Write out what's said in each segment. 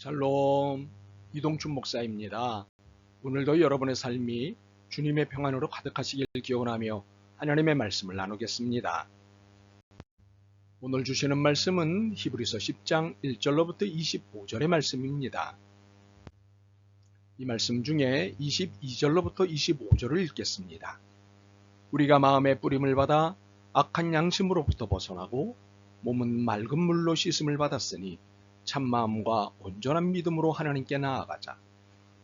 샬롬, 이동춘 목사입니다. 오늘도 여러분의 삶이 주님의 평안으로 가득하시길 기원하며 하나님의 말씀을 나누겠습니다. 오늘 주시는 말씀은 히브리서 10장 1절로부터 25절의 말씀입니다. 이 말씀 중에 22절로부터 25절을 읽겠습니다. 우리가 마음의 뿌림을 받아 악한 양심으로부터 벗어나고 몸은 맑은 물로 씻음을 받았으니 참마음과 온전한 믿음으로 하나님께 나아가자.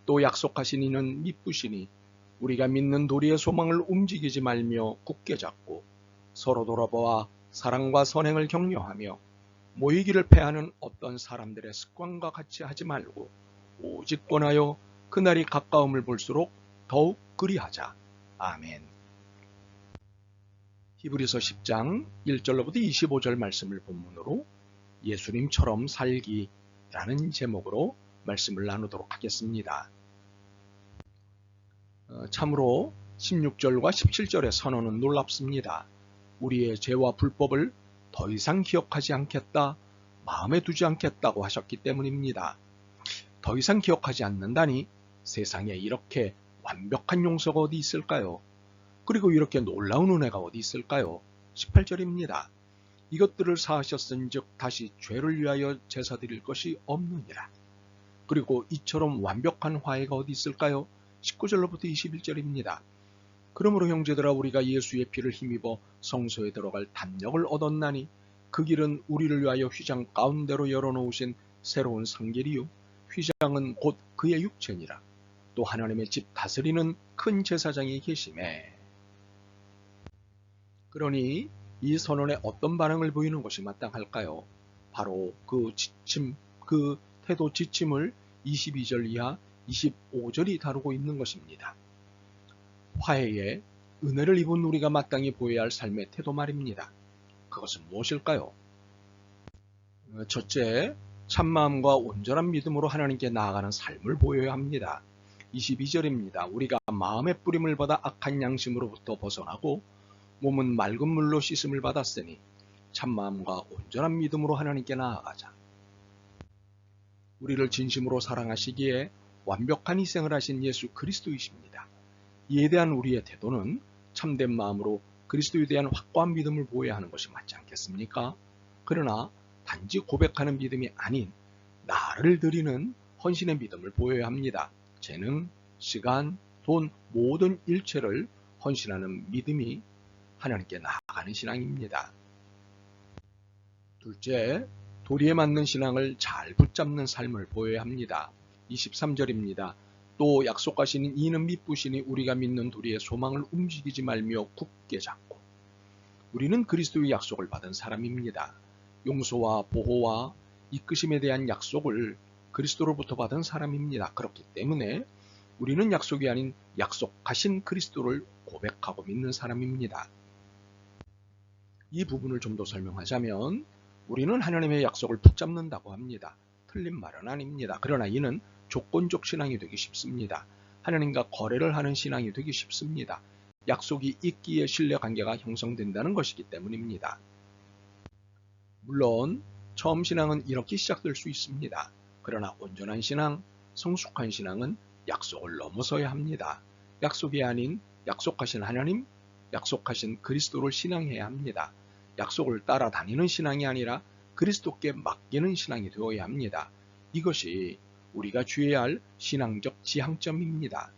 또 약속하신 이는 미쁘시니 우리가 믿는 도리의 소망을 움직이지 말며 굳게 잡고 서로 돌아보아 사랑과 선행을 격려하며 모이기를 패하는 어떤 사람들의 습관과 같이 하지 말고 오직 권하여 그날이 가까움을 볼수록 더욱 그리하자. 아멘. 히브리서 10장 1절로부터 25절 말씀을 본문으로 예수님처럼 살기라는 제목으로 말씀을 나누도록 하겠습니다. 참으로 16절과 17절의 선언은 놀랍습니다. 우리의 죄와 불법을 더 이상 기억하지 않겠다, 마음에 두지 않겠다고 하셨기 때문입니다. 더 이상 기억하지 않는다니 세상에 이렇게 완벽한 용서가 어디 있을까요? 그리고 이렇게 놀라운 은혜가 어디 있을까요? 18절입니다. 이것들을 사하셨은즉 다시 죄를 위하여 제사 드릴 것이 없느니라. 그리고 이처럼 완벽한 화해가 어디 있을까요? 19절로부터 21절입니다. 그러므로 형제들아 우리가 예수의 피를 힘입어 성소에 들어갈 담력을 얻었나니 그 길은 우리를 위하여 휘장 가운데로 열어놓으신 새로운 상길이요 휘장은 곧 그의 육체니라. 또 하나님의 집 다스리는 큰 제사장이 계심에. 그러니 이 선언에 어떤 반응을 보이는 것이 마땅할까요? 바로 그 태도 지침을 22절 이하 25절이 다루고 있는 것입니다. 화해에 은혜를 입은 우리가 마땅히 보여야 할 삶의 태도 말입니다. 그것은 무엇일까요? 첫째, 참마음과 온전한 믿음으로 하나님께 나아가는 삶을 보여야 합니다. 22절입니다. 우리가 마음의 뿌림을 받아 악한 양심으로부터 벗어나고 몸은 맑은 물로 씻음을 받았으니 참마음과 온전한 믿음으로 하나님께 나아가자. 우리를 진심으로 사랑하시기에 완벽한 희생을 하신 예수 그리스도이십니다. 이에 대한 우리의 태도는 참된 마음으로 그리스도에 대한 확고한 믿음을 보여야 하는 것이 맞지 않겠습니까? 그러나 단지 고백하는 믿음이 아닌 나를 드리는 헌신의 믿음을 보여야 합니다. 재능, 시간, 돈, 모든 일체를 헌신하는 믿음이 하나님께 나아가는 신앙입니다. 둘째, 도리에 맞는 신앙을 잘 붙잡는 삶을 보여야 합니다. 23절입니다. 또 약속하시는 이는 미쁘시니 우리가 믿는 도리의 소망을 움직이지 말며 굳게 잡고. 우리는 그리스도의 약속을 받은 사람입니다. 용서와 보호와 이끄심에 대한 약속을 그리스도로부터 받은 사람입니다. 그렇기 때문에 우리는 약속이 아닌 약속하신 그리스도를 고백하고 믿는 사람입니다. 이 부분을 좀 더 설명하자면 우리는 하나님의 약속을 붙잡는다고 합니다. 틀린 말은 아닙니다. 그러나 이는 조건적 신앙이 되기 쉽습니다. 하나님과 거래를 하는 신앙이 되기 쉽습니다. 약속이 있기에 신뢰관계가 형성된다는 것이기 때문입니다. 물론 처음 신앙은 이렇게 시작될 수 있습니다. 그러나 온전한 신앙, 성숙한 신앙은 약속을 넘어서야 합니다. 약속이 아닌 약속하신 하나님, 약속하신 그리스도를 신앙해야 합니다. 약속을 따라다니는 신앙이 아니라 그리스도께 맡기는 신앙이 되어야 합니다. 이것이 우리가 주의해야 할 신앙적 지향점입니다.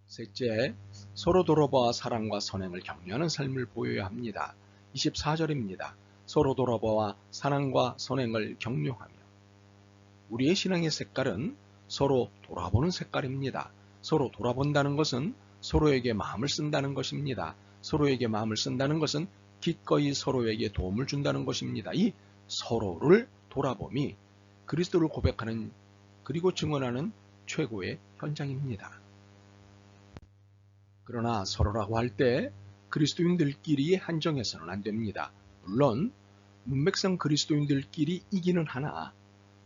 셋째, 서로 돌아보아 사랑과 선행을 격려하는 삶을 보여야 합니다. 24절입니다. 서로 돌아보아 사랑과 선행을 격려하며. 우리의 신앙의 색깔은 서로 돌아보는 색깔입니다. 서로 돌아본다는 것은 서로에게 마음을 쓴다는 것입니다. 서로에게 마음을 쓴다는 것은 기꺼이 서로에게 도움을 준다는 것입니다. 이 서로를 돌아봄이 그리스도를 고백하는 그리고 증언하는 최고의 현장입니다. 그러나 서로라고 할 때 그리스도인들끼리 한정해서는 안 됩니다. 물론 문맥상 그리스도인들끼리 이기는 하나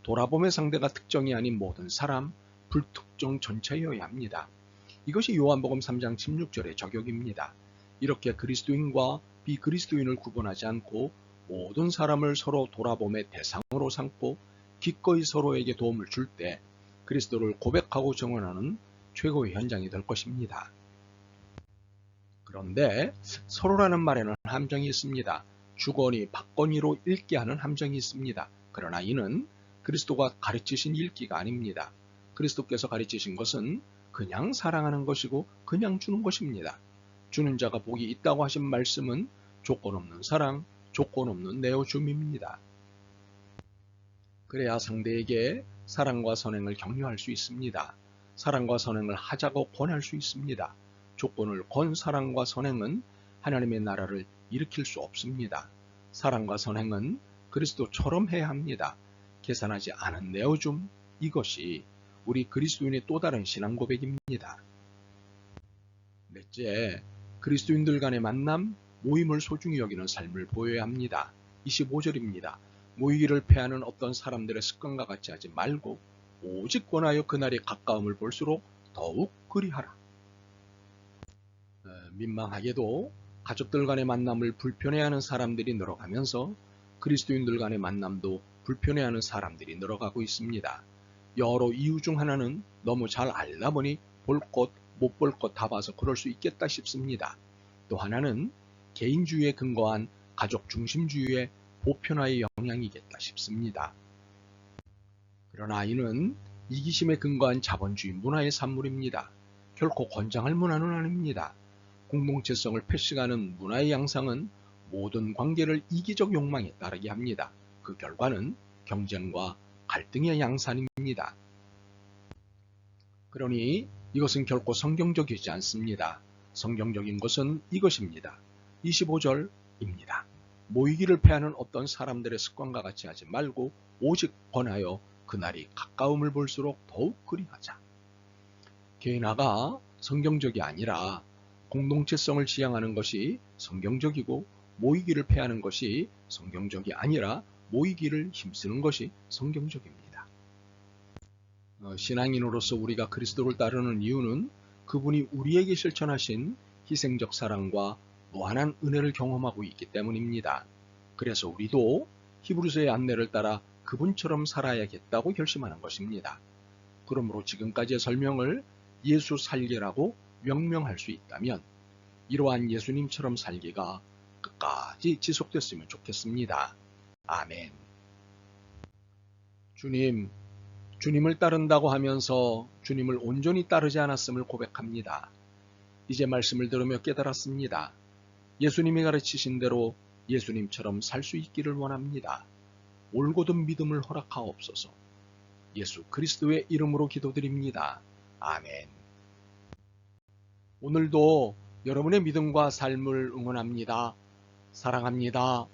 돌아봄의 상대가 특정이 아닌 모든 사람, 불특정 전체여야 합니다. 이것이 요한복음 3장 16절의 저격입니다. 이렇게 그리스도인과 비그리스도인을 구분하지 않고 모든 사람을 서로 돌아봄의 대상으로 삼고 기꺼이 서로에게 도움을 줄 때 그리스도를 고백하고 증언하는 최고의 현장이 될 것입니다. 그런데 서로라는 말에는 함정이 있습니다. 주거니 받거니로 읽게 하는 함정이 있습니다. 그러나 이는 그리스도가 가르치신 읽기가 아닙니다. 그리스도께서 가르치신 것은 그냥 사랑하는 것이고 그냥 주는 것입니다. 주는 자가 복이 있다고 하신 말씀은 조건 없는 사랑, 조건 없는 내어줌입니다. 그래야 상대에게 사랑과 선행을 격려할 수 있습니다. 사랑과 선행을 하자고 권할 수 있습니다. 조건을 건 사랑과 선행은 하나님의 나라를 일으킬 수 없습니다. 사랑과 선행은 그리스도처럼 해야 합니다. 계산하지 않은 내어줌, 이것이 우리 그리스도인의 또 다른 신앙 고백입니다. 넷째, 그리스도인들 간의 만남, 모임을 소중히 여기는 삶을 보여야 합니다. 25절입니다. 모이기를 패하는 어떤 사람들의 습관과 같이 하지 말고 오직 권하여 그날의 가까움을 볼수록 더욱 그리하라. 민망하게도 가족들 간의 만남을 불편해하는 사람들이 늘어가면서 그리스도인들 간의 만남도 불편해하는 사람들이 늘어가고 있습니다. 여러 이유 중 하나는 너무 잘 알다 보니 볼 것, 못 볼 것 다 봐서 그럴 수 있겠다 싶습니다. 또 하나는 개인주의에 근거한 가족 중심주의의 보편화의 영향이겠다 싶습니다. 그러나 이는 이기심에 근거한 자본주의 문화의 산물입니다. 결코 권장할 문화는 아닙니다. 공동체성을 패싱하는 문화의 양상은 모든 관계를 이기적 욕망에 따르게 합니다. 그 결과는 경쟁과 갈등의 양산입니다. 그러니 이것은 결코 성경적이지 않습니다. 성경적인 것은 이것입니다. 25절입니다. 모이기를 패하는 어떤 사람들의 습관과 같이 하지 말고 오직 권하여 그날이 가까움을 볼수록 더욱 그리하자. 개인화가 성경적이 아니라 공동체성을 지향하는 것이 성경적이고 모이기를 패하는 것이 성경적이 아니라 모이기를 힘쓰는 것이 성경적입니다. 신앙인으로서 우리가 그리스도를 따르는 이유는 그분이 우리에게 실천하신 희생적 사랑과 무한한 은혜를 경험하고 있기 때문입니다. 그래서 우리도 히브리서의 안내를 따라 그분처럼 살아야겠다고 결심하는 것입니다. 그러므로 지금까지의 설명을 예수 살기라고 명명할 수 있다면 이러한 예수님처럼 살기가 끝까지 지속됐으면 좋겠습니다. 아멘. 주님을 따른다고 하면서 주님을 온전히 따르지 않았음을 고백합니다. 이제 말씀을 들으며 깨달았습니다. 예수님이 가르치신 대로 예수님처럼 살 수 있기를 원합니다. 올곧은 믿음을 허락하옵소서. 예수 그리스도의 이름으로 기도드립니다. 아멘. 오늘도 여러분의 믿음과 삶을 응원합니다. 사랑합니다.